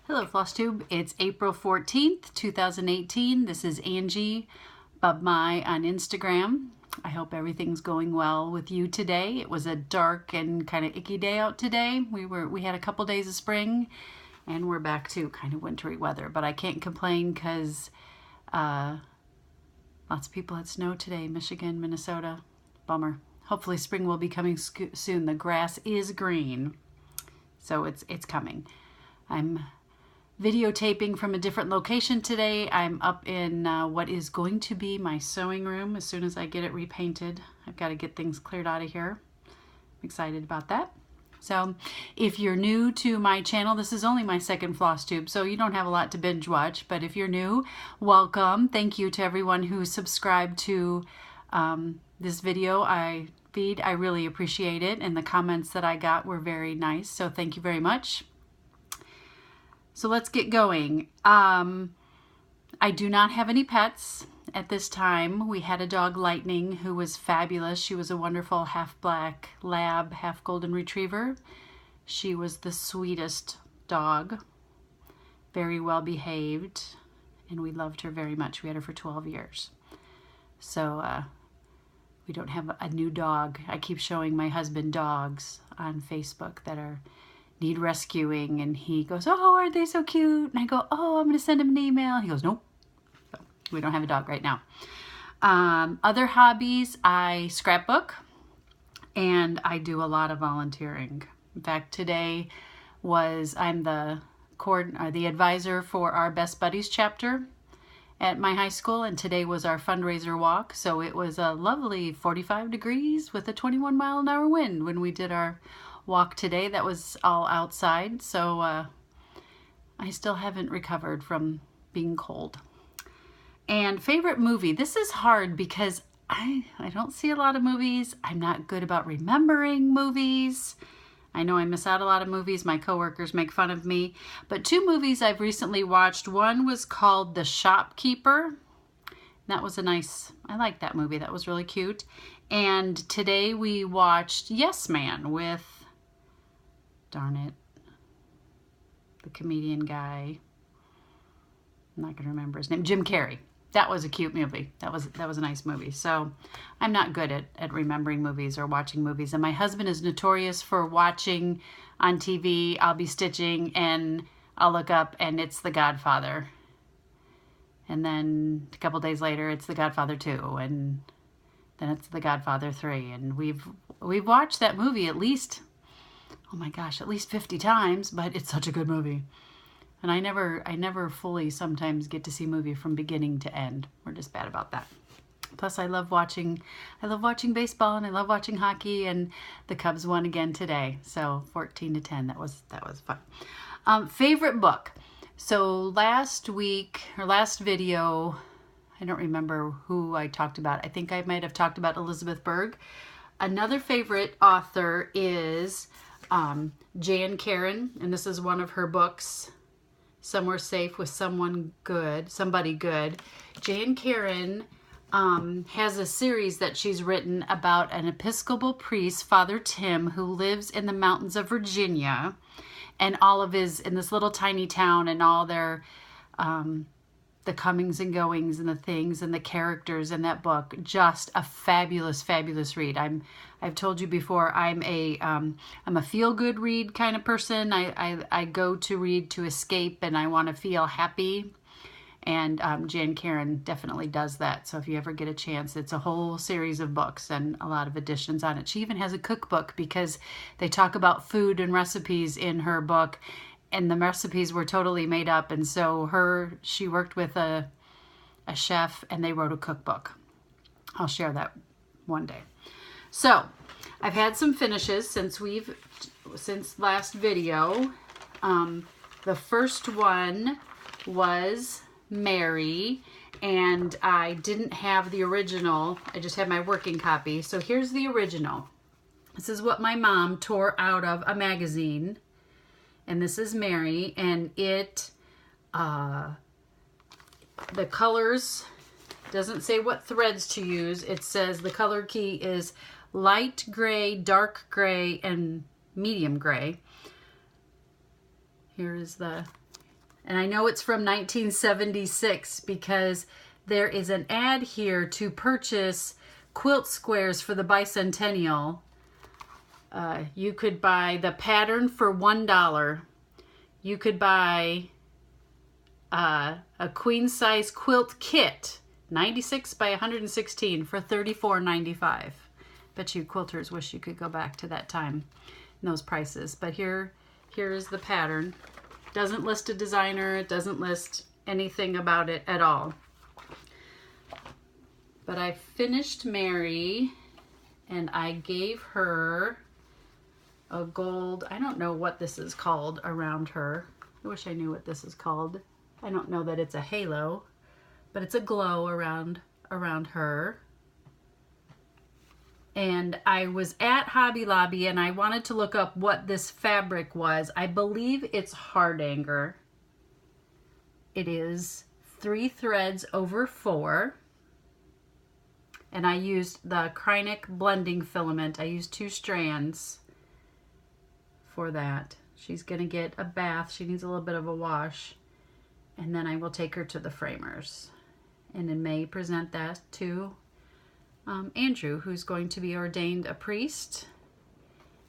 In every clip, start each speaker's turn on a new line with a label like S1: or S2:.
S1: Hello Flosstube, it's April 14th, 2018. This is Angie, Bubmie on Instagram. I hope everything's going well with you today. It was a dark and kind of icky day out today. We had a couple days of spring and we're back to kind of wintry weather, but I can't complain because lots of people had snow today, Michigan, Minnesota. Bummer. Hopefully spring will be coming soon. The grass is green, so it's coming. I'm videotaping from a different location today. I'm up in what is going to be my sewing room as soon as I get it repainted. I've got to get things cleared out of here. I'm excited about that. So if you're new to my channel, this is only my second Flosstube, so you don't have a lot to binge watch, but if you're new, welcome. Thank you to everyone who subscribed to this video feed. I really appreciate it, and the comments that I got were very nice, so thank you very much. So let's get going. I do not have any pets at this time. We had a dog, Lightning, who was fabulous. She was a wonderful half black lab, half golden retriever. She was the sweetest dog, very well behaved, and we loved her very much. We had her for 12 years. So we don't have a new dog. I keep showing my husband dogs on Facebook that need rescuing, and he goes, "Oh, are they so cute?" And I go, "Oh, I'm going to send him an email." He goes, "Nope." So we don't have a dog right now. Other hobbies, I scrapbook, and I do a lot of volunteering. In fact, today I'm the advisor for our Best Buddies chapter at my high school, and today was our fundraiser walk. So it was a lovely 45 degrees with a 21-mile-an-hour wind when we did our walk today. That was all outside, so I still haven't recovered from being cold. And favorite movie, this is hard because I don't see a lot of movies. I'm not good about remembering movies. I know I miss out a lot of movies. My coworkers make fun of me. But two movies I've recently watched. One was called The Shopkeeper. That was I liked that movie. That was really cute. And today we watched Yes Man with, darn it, the comedian guy. I'm not going to remember his name. Jim Carrey. That was a cute movie. That was a nice movie. So I'm not good at remembering movies or watching movies. And my husband is notorious for watching on TV. I'll be stitching and I'll look up and it's The Godfather. And then a couple days later it's The Godfather 2, and then it's The Godfather 3. And we've watched that movie at least, oh my gosh, at least 50 times, but it's such a good movie. And I never fully sometimes get to see a movie from beginning to end. We're just bad about that. Plus I love watching baseball, and I love watching hockey, and the Cubs won again today. So 14-10, that was fun. Favorite book. So last video, I don't remember who I talked about. I think I might have talked about Elizabeth Berg. Another favorite author is Jan Karon, and this is one of her books, Somewhere Safe with Somebody Good. Jan Karon has a series that she's written about an Episcopal priest, Father Tim, who lives in the mountains of Virginia, and in this little tiny town, and all their the comings and goings and the things and the characters in that book. Just a fabulous, fabulous read. I've told you before, I'm a feel-good read kind of person. I go to read to escape, and I want to feel happy. And Jan Karon definitely does that. So if you ever get a chance, it's a whole series of books and a lot of editions on it. She even has a cookbook because they talk about food and recipes in her book, and the recipes were totally made up. And so she worked with a chef, and they wrote a cookbook. I'll share that one day. So I've had some finishes since last video. The first one was Mary, and I didn't have the original. I just had my working copy. So here's the original. This is what my mom tore out of a magazine. And this is Mary, and the colors, doesn't say what threads to use. It says the color key is light gray, dark gray, and medium gray. Here is the And I know it's from 1976 because there is an ad here to purchase quilt squares for the bicentennial. You could buy the pattern for $1. You could buy a queen size quilt kit, 96 by 116 for $34.95. Bet you quilters wish you could go back to that time and those prices. But here is the pattern. Doesn't list a designer. It doesn't list anything about it at all. But I finished Mary and I gave her a gold, I don't know what this is called around her. I wish I knew what this is called. I don't know that it's a halo, but it's a glow around her. And I was at Hobby Lobby and I wanted to look up what this fabric was. I believe it's hardanger. It is 3 threads over 4. And I used the Kreinik blending filament. I used 2 strands for that. She's gonna get a bath. She needs a little bit of a wash. And then I will take her to the framers. And in May, present that to Andrew, who's going to be ordained a priest.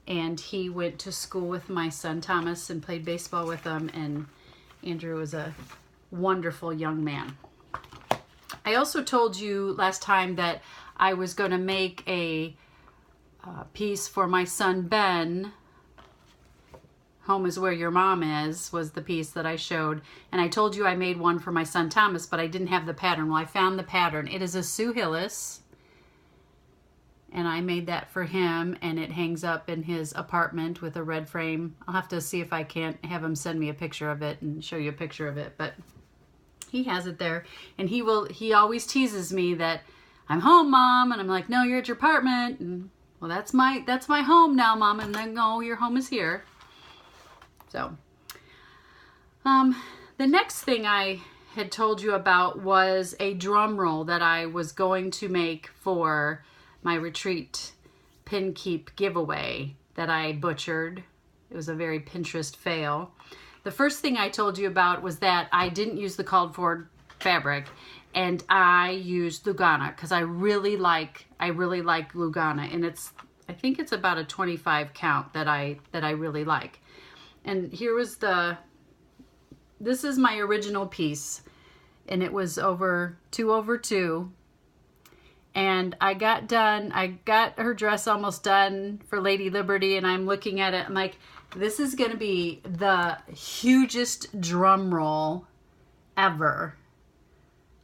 S1: And he went to school with my son Thomas and played baseball with him. And Andrew is a wonderful young man. I also told you last time that I was going to make a piece for my son Ben. Home is Where Your Mom Is was the piece that I showed. And I told you I made one for my son Thomas, but I didn't have the pattern. Well, I found the pattern. It is a Sue Hillis. And I made that for him, and it hangs up in his apartment with a red frame. I'll have to see if I can't have him send me a picture of it and show you a picture of it. But he has it there. And he always teases me that I'm home, Mom. And I'm like, no, you're at your apartment. And, well, that's my home now, Mom. And then, no, your home is here. So, the next thing I had told you about was a drum roll that I was going to make for my retreat pin keep giveaway that I butchered. It was a very Pinterest fail. The first thing I told you about was that I didn't use the called for fabric, and I used Lugana because I really like Lugana, and I think it's about a 25 count that I really like. And here was this is my original piece, and it was over 2 over 2. And I got her dress almost done for Lady Liberty, and I'm looking at it, I'm like, this is gonna be the hugest drum roll ever.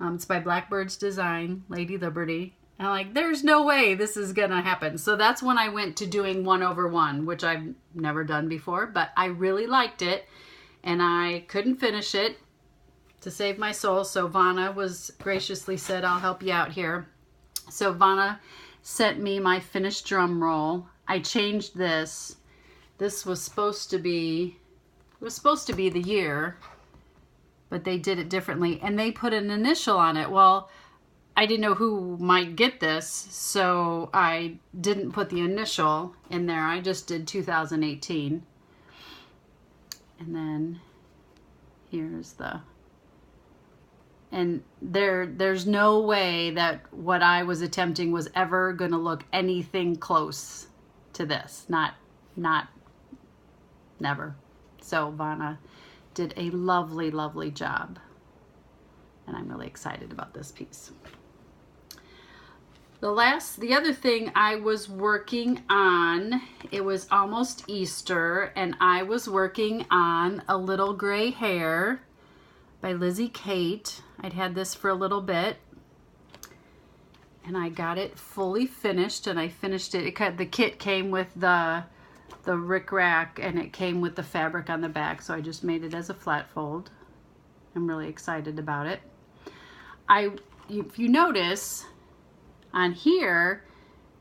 S1: It's by Blackbird's Design, Lady Liberty. And I'm like, there's no way this is gonna happen. So that's when I went to doing 1 over 1, which I've never done before, but I really liked it, and I couldn't finish it to save my soul. So Vanna was graciously said, I'll help you out here. So Vanna sent me my finished drum roll. I changed this. This was supposed to be the year, but they did it differently, and they put an initial on it. Well, I didn't know who might get this, so I didn't put the initial in there. I just did 2018. And then here's and there's no way that what I was attempting was ever going to look anything close to this. Never. So Vanna did a lovely, lovely job. And I'm really excited about this piece. The other thing I was working on, it was almost Easter, and I was working on A Little Gray Hair by Lizzie Kate. I'd had this for a little bit, and I got it fully finished, and I finished it. The kit came with the rickrack, and it came with the fabric on the back, so I just made it as a flat fold. I'm really excited about it. If you notice on here,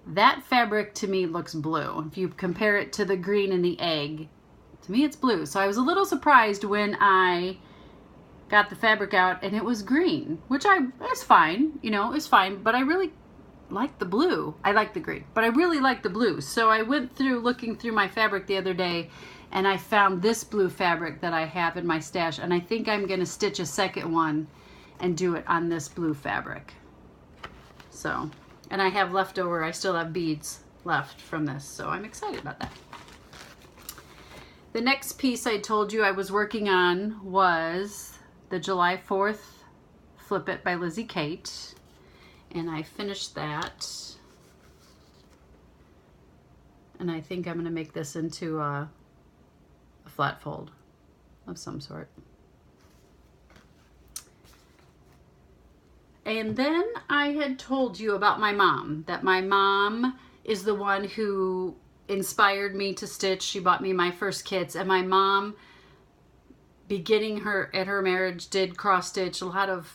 S1: that fabric to me looks blue. If you compare it to the green in the egg, to me it's blue. So I was a little surprised when I got the fabric out and it was green, which it's fine, it's fine, but I really like the blue. I like the green, but I really like the blue. So I went through looking through my fabric the other day, And I found this blue fabric that I have in my stash, and I think I'm going to stitch a second one and do it on this blue fabric. So, and I have leftover, I still have beads left from this, so I'm excited about that. The next piece I told you I was working on was the July 4th Flip It by Lizzie Kate, and I finished that. And I think I'm going to make this into a flat fold of some sort. And then I had told you about my mom, that my mom is the one who inspired me to stitch. She bought me my first kits, and my mom, beginning at her marriage, did cross stitch a lot of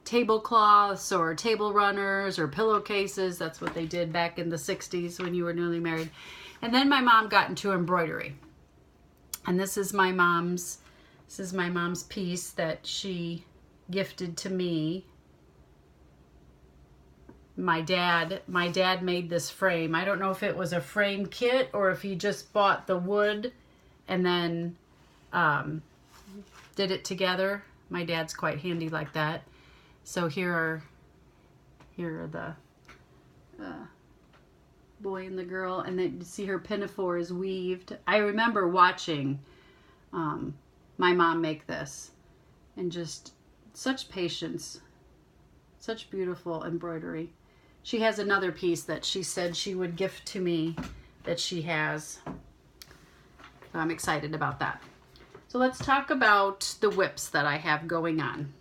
S1: tablecloths or table runners or pillowcases. That's what they did back in the 60s when you were newly married. And then my mom got into embroidery. And this is my mom's piece that she gifted to me. My dad made this frame. I don't know if it was a frame kit or if he just bought the wood and then did it together. My dad's quite handy like that. So here are the boy and the girl, and then you see her pinafore is weaved. I remember watching my mom make this, and just such patience, such beautiful embroidery. She has another piece that she said she would gift to me that she has. So I'm excited about that. So let's talk about the whips that I have going on.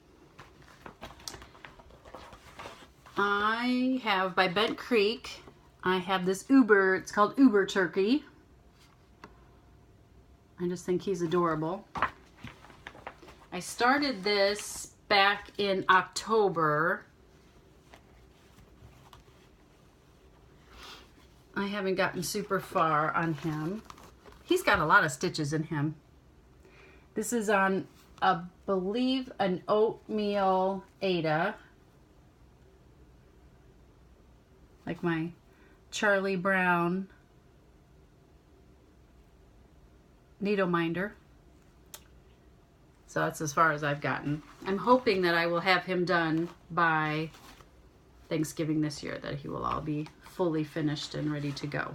S1: I have by Bent Creek, I have this Uber, it's called Uber Turkey. I just think he's adorable. I started this back in October. I haven't gotten super far on him. He's got a lot of stitches in him. This is on, I believe, an oatmeal Aida. Like my Charlie Brown needle minder. So that's as far as I've gotten. I'm hoping that I will have him done by Thanksgiving this year, that he will all be fully finished and ready to go.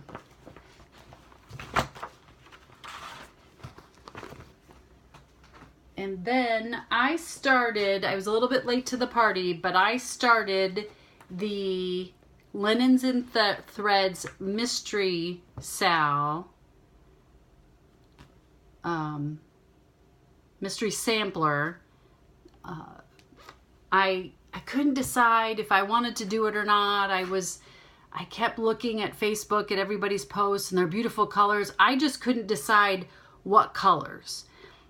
S1: And then I was a little bit late to the party, but I started the Linens and Threads Mystery Sal Mystery Sampler. I couldn't decide if I wanted to do it or not. I kept looking at Facebook at everybody's posts and their beautiful colors. I just couldn't decide what colors.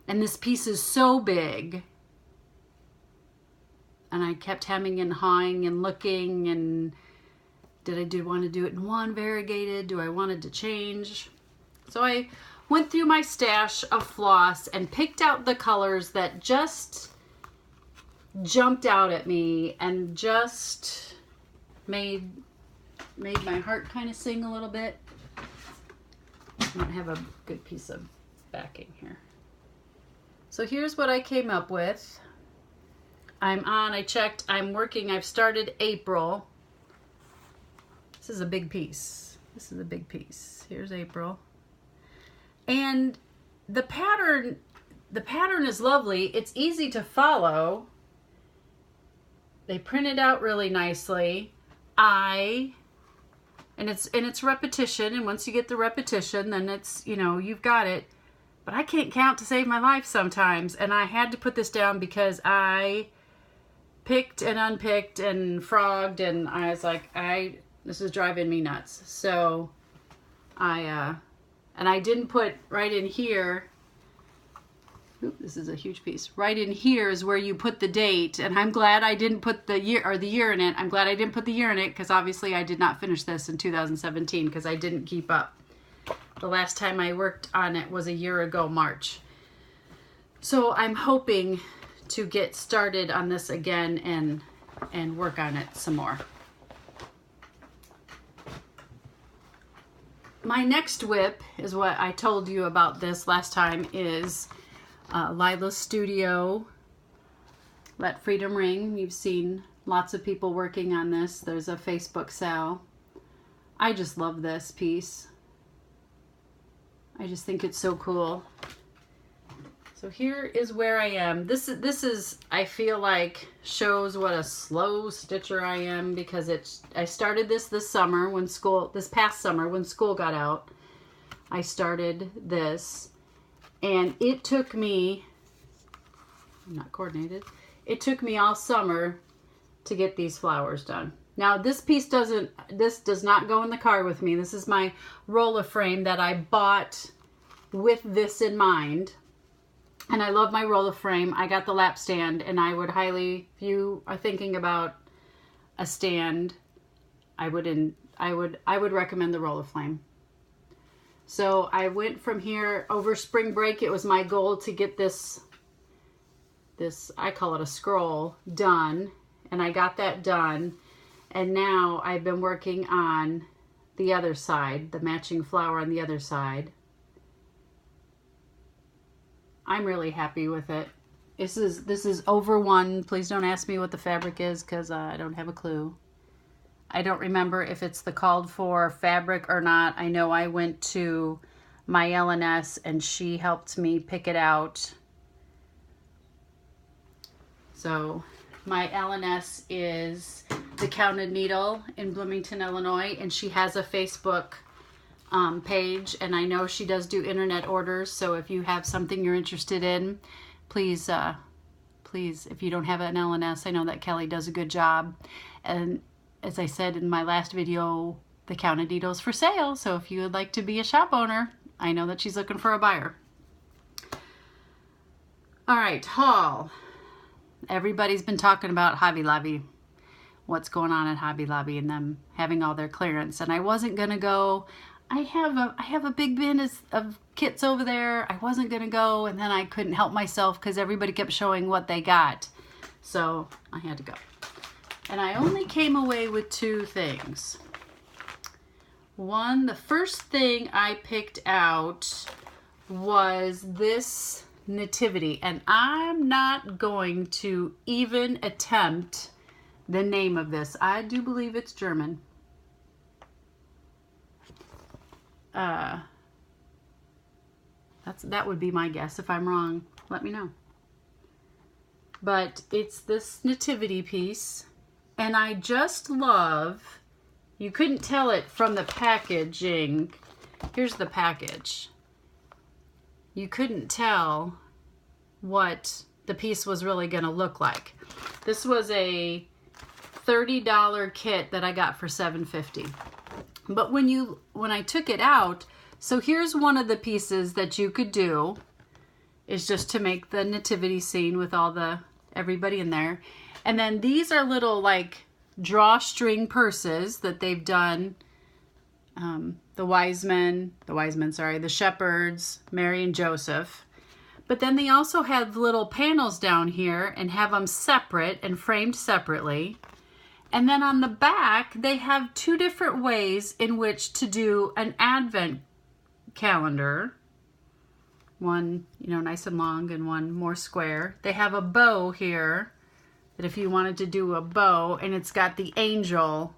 S1: And this piece is so big. And I kept hemming and hawing and looking, and did I want to do it in one variegated? Do I wanted to change? So I went through my stash of floss and picked out the colors that just jumped out at me and just made my heart kind of sing a little bit. I don't have a good piece of backing here. So here's what I came up with. I checked, I'm working, I've started April. This is a big piece. This is a big piece. Here's April. And the pattern is lovely. It's easy to follow. They print it out really nicely. And it's repetition, and once you get the repetition, then it's, you've got it. But I can't count to save my life sometimes, and I had to put this down because I picked and unpicked and frogged, and I was like, this is driving me nuts. So and I didn't put right in here, this is a huge piece. Right in here is where you put the date, and I'm glad I didn't put the year in it. I'm glad I didn't put the year in it, because obviously I did not finish this in 2017 because I didn't keep up. The last time I worked on it was a year ago, March. So I'm hoping to get started on this again and work on it some more. My next whip is what I told you about this last time, is Lila's Studio Let Freedom Ring. You've seen lots of people working on this. There's a Facebook sale. I just love this piece. I just think it's so cool. So here is where I am. This is I feel like shows what a slow stitcher I am, because I started this summer when this past summer when school got out. I started this, and it took me, I'm not coordinated, it took me all summer to get these flowers done. Now this piece does not go in the car with me. This is my roller frame that I bought with this in mind. And I love my roller frame. I got the lap stand, and I would highly, if you are thinking about a stand, I would recommend the roller frame. So I went from here over spring break. It was my goal to get this I call it a scroll, done, and I got that done. And now I've been working on the other side, the matching flower on the other side. I'm really happy with it. This is over one. Please don't ask me what the fabric is, because I don't have a clue. I don't remember if it's the called for fabric or not. I know I went to my LNS and she helped me pick it out. So my LNS is the Counted Needle in Bloomington, Illinois, and she has a Facebook page, and I know she does do internet orders. So if you have something you're interested in, please, if you don't have an LNS, I know that Kelly does a good job. And as I said in my last video, the Counted Needle's for sale. So if you would like to be a shop owner, I know that she's looking for a buyer. All right, haul. Everybody's been talking about Hobby Lobby. What's going on at Hobby Lobby and them having all their clearance. And I wasn't gonna go. I have a big bin of kits over there. I wasn't gonna go, and then I couldn't help myself because everybody kept showing what they got. So I had to go. And I only came away with two things. One, the first thing I picked out was this nativity, and I'm not going to even attempt the name of this. I do believe it's German. That would be my guess. If I'm wrong, let me know. But it's this nativity piece, and I just love, you couldn't tell it from the packaging. Here's the package. You couldn't tell what the piece was really going to look like. This was a $30 kit that I got for $7.50. But when I took it out, so here's one of the pieces that you could do, is just to make the nativity scene with everybody in there. And then these are little like drawstring purses that they've done. The shepherds, Mary and Joseph. But then they also have little panels down here and have them separate and framed separately. And then on the back, they have two different ways in which to do an Advent calendar. One, nice and long, and one more square. They have a bow here, that if you wanted to do a bow, and it's got the angels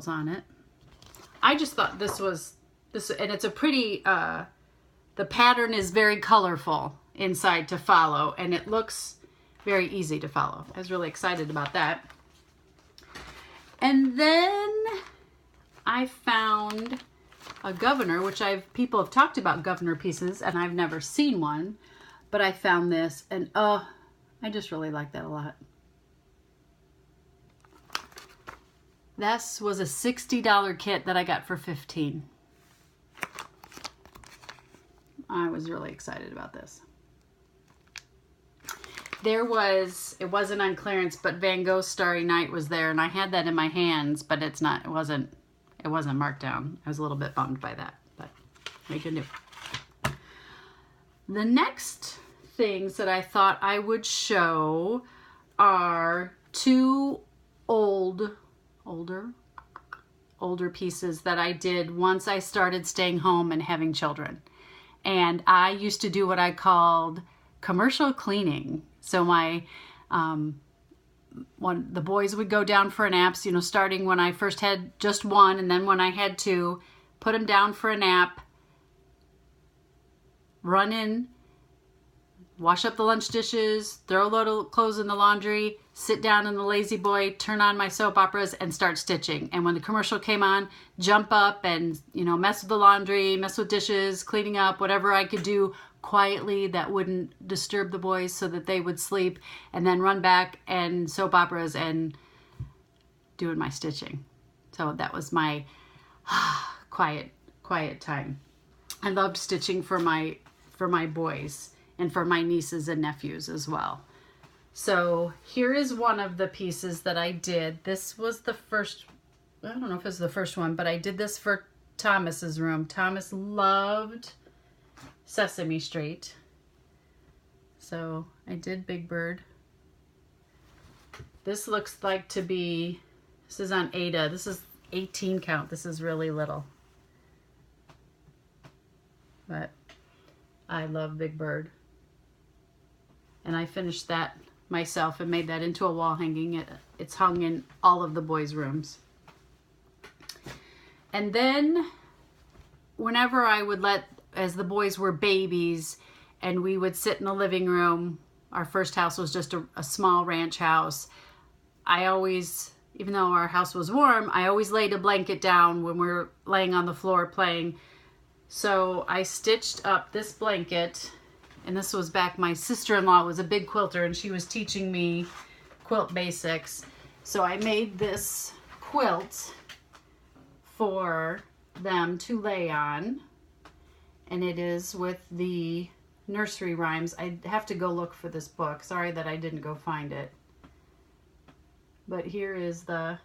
S1: on it. I just thought this, and it's a pretty, the pattern is very colorful inside to follow, and it looks very easy to follow. I was really excited about that. And then I found a governor, which people have talked about governor pieces, and I've never seen one, but I found this, and I just really like that a lot. This was a $60 kit that I got for $15. I was really excited about this. It wasn't on clearance, but Van Gogh's Starry Night was there, and I had that in my hands, but it wasn't marked down. I was a little bit bummed by that, but what you can do. The next things that I thought I would show are two older older pieces that I did once I started staying home and having children. And I used to do what I called commercial cleaning. So my when the boys would go down for naps, you know, starting when I first had just one, and then when I had two, put them down for a nap, run in, wash up the lunch dishes, throw a load of clothes in the laundry, sit down in the lazy boy, turn on my soap operas, and start stitching. And when the commercial came on, jump up and, you know, mess with the laundry, mess with dishes, cleaning up, whatever I could do quietly that wouldn't disturb the boys so that they would sleep, and then run back and soap operas and doing my stitching. So that was my quiet time. I loved stitching for my boys and for my nieces and nephews as well. So here is one of the pieces that I did. This was the first, I don't know if it was the first one, but I did this for Thomas's room. Thomas loved Sesame Street. So I did Big Bird. This looks like to be, this is on Ada. This is 18 count. This is really little. But I love Big Bird. And I finished that myself and made that into a wall hanging. It's hung in all of the boys' rooms. And then whenever I would as the boys were babies and we would sit in the living room, our first house was just a small ranch house. I always, even though our house was warm, I always laid a blanket down when we were laying on the floor playing. So I stitched up this blanket, and this was back, my sister-in-law was a big quilter and she was teaching me quilt basics. So I made this quilt for them to lay on, and it is with the nursery rhymes. I have to go look for this book. Sorry that I didn't go find it. But here is the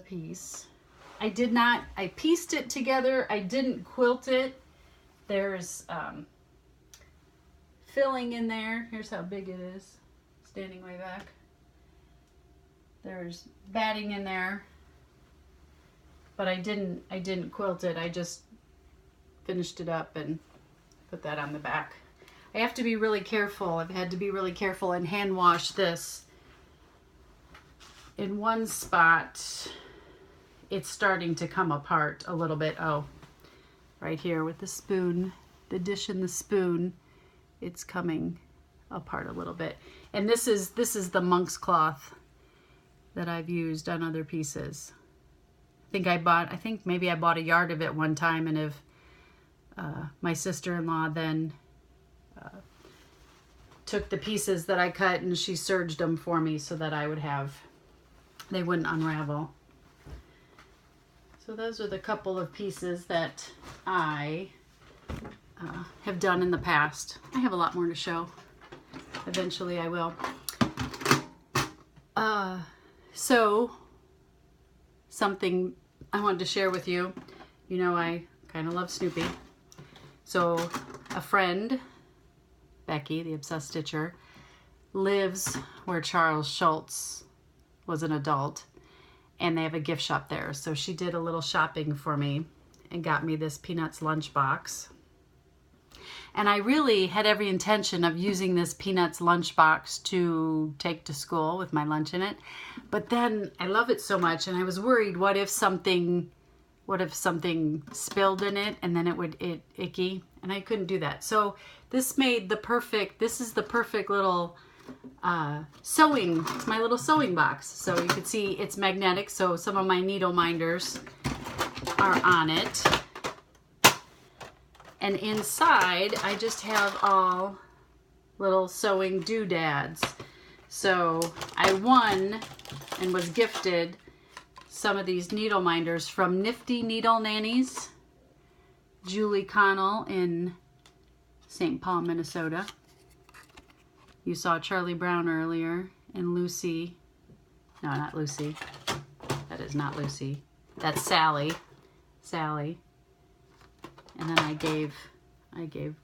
S1: piece. I pieced it together. I didn't quilt it. There's filling in there. Here's how big it is, standing way back. There's batting in there, but I didn't quilt it. I just finished it up and put that on the back. I have to be really careful. I've had to be really careful and hand wash this. In one spot, it's starting to come apart a little bit. Oh, right here with the spoon, the dish and the spoon, it's coming apart a little bit. And this is the monk's cloth that I've used on other pieces. I think maybe I bought a yard of it one time, and if my sister-in-law then took the pieces that I cut and she serged them for me so that they wouldn't unravel. So those are the couple of pieces that I have done in the past. I have a lot more to show. Eventually I will. So something I wanted to share with you. You know, I kind of love Snoopy. So a friend, Becky, the Obsessed Stitcher, lives where Charles Schultz was an adult, and they have a gift shop there. So she did a little shopping for me and got me this Peanuts lunchbox. And I really had every intention of using this Peanuts lunchbox to take to school with my lunch in it. But then I love it so much, and I was worried, what if something spilled in it and then it would icky, and I couldn't do that. So this is the perfect little sewing. It's my little sewing box. So you can see it's magnetic, so some of my needle minders are on it. And inside, I just have all little sewing doodads. So I won and was gifted some of these needle minders from Nifty Needle Nannies, Julie Connell in St. Paul, Minnesota. You saw Charlie Brown earlier, and Lucy. No, not Lucy. That is not Lucy. That's Sally. Sally. And then I gave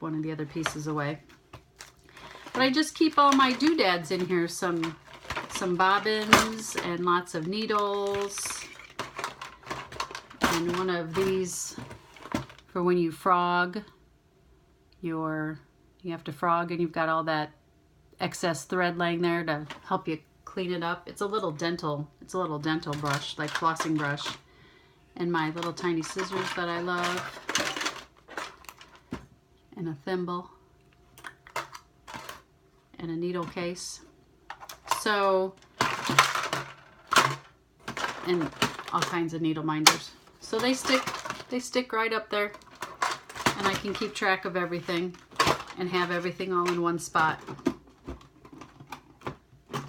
S1: one of the other pieces away. But I just keep all my doodads in here. Some bobbins and lots of needles. And one of these for when you frog, you have to frog and you've got all that excess thread laying there to help you clean it up. It's a little dental brush, like flossing brush. And my little tiny scissors that I love. And a thimble. And a needle case. So, and all kinds of needle minders. So they stick right up there, and I can keep track of everything and have everything all in one spot.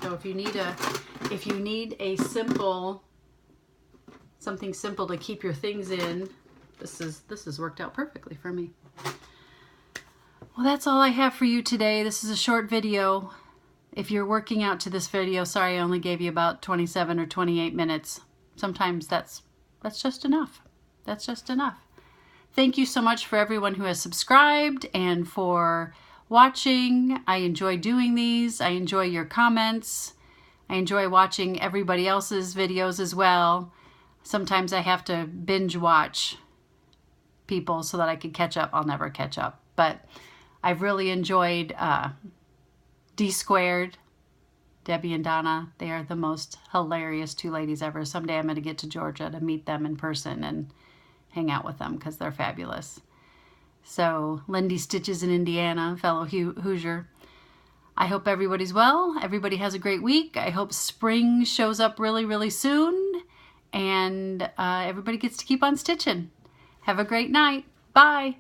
S1: So if you need a something simple to keep your things in, this has worked out perfectly for me. Well, that's all I have for you today. This is a short video. If you're working out to this video, sorry I only gave you about 27 or 28 minutes. Sometimes that's just enough. That's just enough. Thank you so much for everyone who has subscribed and for watching. I enjoy doing these. I enjoy your comments. I enjoy watching everybody else's videos as well. Sometimes I have to binge watch people so that I can catch up. I'll never catch up. But I've really enjoyed D Squared, Debbie and Donna. They are the most hilarious two ladies ever. Someday I'm going to get to Georgia to meet them in person and hang out with them because they're fabulous. So Lindy Stitches in Indiana, fellow Hoosier. I hope everybody's well. Everybody has a great week. I hope spring shows up really, really soon. And everybody gets to keep on stitching. Have a great night. Bye.